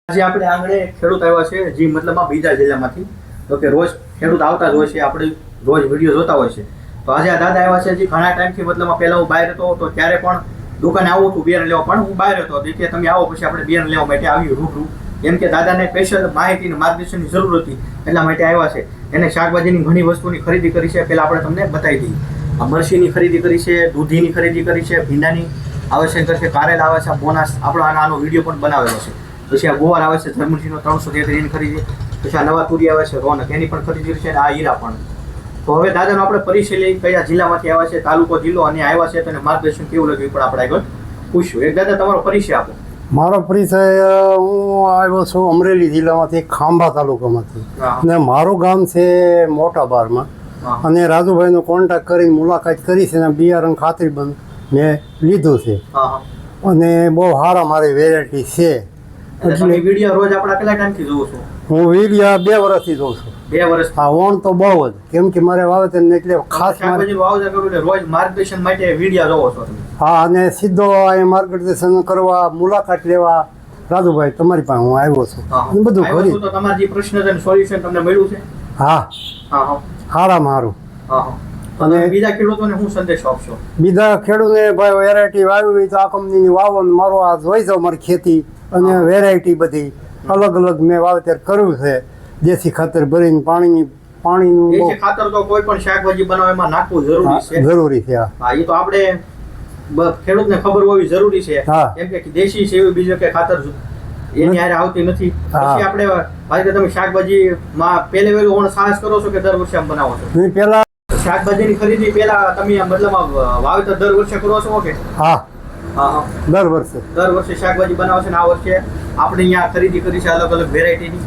આજે આપણે આંગણે ખેડૂત આવ્યા છે જે મતલબમાં બીજા જિલ્લામાંથી તો કે રોજ ખેડૂત આવતા જ હોય છે, આપણે રોજ વિડીયો જોતા હોય છે. તો આજે આ દાદા આવ્યા છે જે ઘણા ટાઈમથી મતલબમાં પહેલા હું બહાર હતો તો ત્યારે પણ દુકાને આવું હતું બિયારણ લેવા, પણ હું બહાર હતો એટલે તમે આવો પછી આપણે બિયારણ લેવા માટે આવ્યું રૂબરૂ, કેમ કે દાદાને સ્પેશિયલ માહિતી અને માર્ગદર્શનની જરૂર હતી એટલા માટે આવ્યા છે. એને શાકભાજીની ઘણી વસ્તુની ખરીદી કરી છે, પહેલાં આપણે તમને બતાવી દઈએ. આ મરચીની ખરીદી કરી છે, દૂધીની ખરીદી કરી છે, ભીંડાની આવશ્યક છે, કારેલ આવે છે, બોનસ આપણો આનો વિડીયો પણ બનાવેલો છે. પછી આ ગોવાર આવે છે જર્મનીનો 333 એની ખરીદી, પછી આ નવા તુરી આવે છે રોનક એની પણ ખરીદી છે, અને આ હીરા પણ. તો હવે દાદાનો આપણે પરિચય લઈ કયા જિલ્લામાંથી આવ્યા છે, તાલુકો જિલ્લો અને આવ્યા છે, તો એને માર્ગદર્શન કેવું લાગ્યું પણ આપણે આગળ પૂછ્યું. એક દાદા તમારો પરિચય આપો. મારો પરિચય, હું આવ્યો છું અમરેલી જિલ્લામાંથી, ખાંભા તાલુકામાંથી, અને મારું ગામ છે મોટા બારમાં. અને રાજુભાઈનો કોન્ટેક્ટ કરીને મુલાકાત કરી છે અને બિયારણ ખાતરીબંધ મેં લીધું છે, અને બહુ સારા મારી વેરાયટી છે. એટલે વિડીયો રોજ આપણા કેટલા ટાઈમથી જોઉં છું? હું વિડીયો 2 વર્ષથી જોઉં છું. 2 વર્ષ? હા, ઓણ તો બહુ જ, કેમ કે મારે વાવેતર એટલે ખાસ શાકભાજી વાવેતર કરવું એટલે રોજ માર્ગદર્શન માટે વિડીયો જોવો છો તમે? હા, અને સીધો અહીં માર્ગદર્શન કરવા, મુલાકાત લેવા રાજુભાઈ તમારી પાસે હું આવ્યો છું, બધું કરી. તો તમારા જે પ્રશ્ન છે સોલ્યુશન તમને મળ્યું છે? હા, સારામાં સારું. અને બીજા ખેડૂતોને શું સંદેશો આપશો? બીજા ખેડૂતોને ભાઈ વેરાયટી વાવી હોય તો આ કંપનીની વાવો, મારો આ જોઈ જાવ મારી ખેતી અને વેરાયટી બધી અલગ અલગ મેં વાવેતર કર્યું છે. દેશી ખાતર ભરીને પાણીનું દેશી ખાતર તો કોઈ પણ શાકભાજી બનાવવામાં નાખવું જરૂરી છે. હા, એ તો આપણે ખેડૂતને ખબર હોવી જરૂરી છે, કેમ કે દેશી છે એવું બીજું કે ખાતર એની હારે આવતી નથી. પછી આપણે ભાઈ તમે શાકભાજીમાં પહેલે વહેલું સાહસ કરો છો કે દર વર્ષે આમ બનાવો છો? પેલા શાકભાજીની ખરીદી પહેલા તમે મતલબ વાવેતર દર વર્ષે કરો છો કે? હા, દર વર્ષે શાકભાજી બનાવો છે. ને આ વર્ષે આપણે અહીંયા ખરીદી કરી છે અલગ અલગ વેરાયટીની.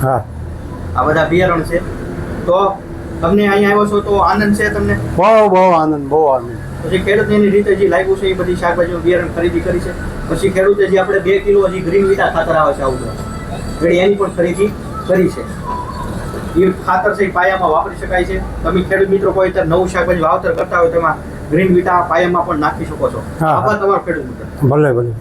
હા, આ બધા બિયારણ છે. તો તમને અહીંયા આવ્યો છો તો આનંદ છે તમને? બહુ આનંદ. પછી ખેડૂતને એની રીતે જે લાગ્યું છે એ બધી શાકભાજીનું બિયારણ ખરીદી કરી છે. પછી ખેડૂતે જે આપણે 2 કિલો હજી ગ્રીન વિટા ખાતર આવે છે આવું એની પણ ખરીદી કરી છે. એ ખાતર છે એ પાયામાં વાપરી શકાય છે. તમે ખેડૂત મિત્રો કોઈ અત્યારે નવું શાકભાજી વાવતર કરતા હોય તેમાં ગ્રીન વિટા પાયામાં પણ નાખી શકો છો. આભાર તમારો ખેડૂત મિત્ર. ભલે.